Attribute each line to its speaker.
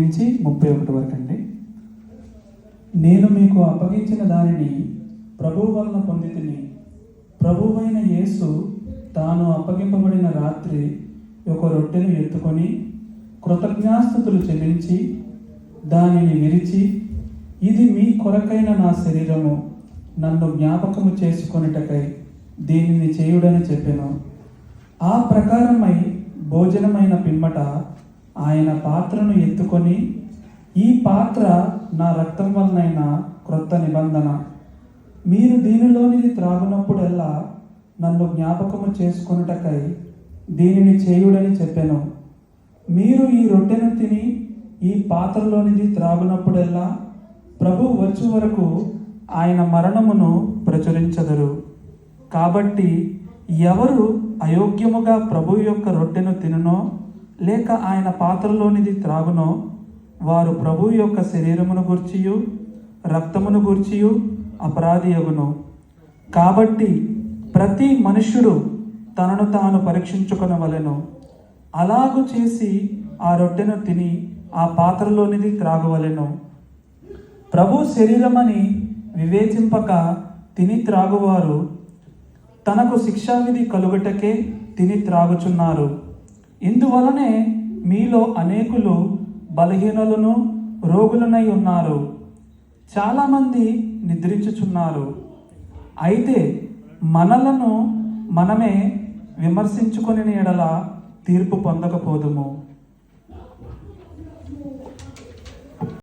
Speaker 1: నుంచి 31 వరకు అండి. నేను మీకు అప్పగించిన దానిని ప్రభువు వలన పొందితిని. ప్రభువైన యేసు తాను అప్పగింపబడిన రాత్రి ఒక రొట్టెను ఎత్తుకొని కృతజ్ఞాస్తుతులు చెల్లించి దానిని విరిచి, ఇది మీ కొరకైన నా శరీరము, నన్ను జ్ఞాపకము చేసుకొనుటకై దీనిని చేయుడని చెప్పెను. ఆ ప్రకారమై భోజనమైన పిమ్మట ఆయన పాత్రను ఎత్తుకొని, ఈ పాత్ర నా రక్తం వలనైన క్రొత్త నిబంధన, మీరు దీనిలోనిది త్రాగునప్పుడల్లా నన్ను జ్ఞాపకము చేసుకొనుటకై దీనిని చేయుడని చెప్పెను. మీరు ఈ రొట్టెను తిని ఈ పాత్రలోనిది త్రాగునప్పుడల్లా ప్రభువు వచ్చు వరకు ఆయన మరణమును ప్రచురించెదరు. కాబట్టి ఎవరు అయోగ్యముగా ప్రభువు యొక్క రొట్టెను తినునో లేక ఆయన పాత్రలోనిది త్రాగునో వారు ప్రభువు యొక్క శరీరమును గూర్చియు రక్తమును గూర్చియు అపరాధియగును. కాబట్టి ప్రతి మనుష్యుడు తనను తాను పరీక్షించుకొనవలెను. అలాగు చేసి ఆ రొట్టెను తిని ఆ పాత్రలోనిది త్రాగవలెను. ప్రభు శరీరమని వివేచింపక తిని త్రాగువారు తనకు శిక్షావిధి కలుగుటకే తిని త్రాగుచున్నారు. ఇందువలనే మీలో అనేకులు బలహీనులను రోగులనై ఉన్నారు. చాలామంది నిద్రించుచున్నారు. అయితే మనలను మనమే విమర్శించుకొని ఎడల తీర్పు పొందకపోదుము.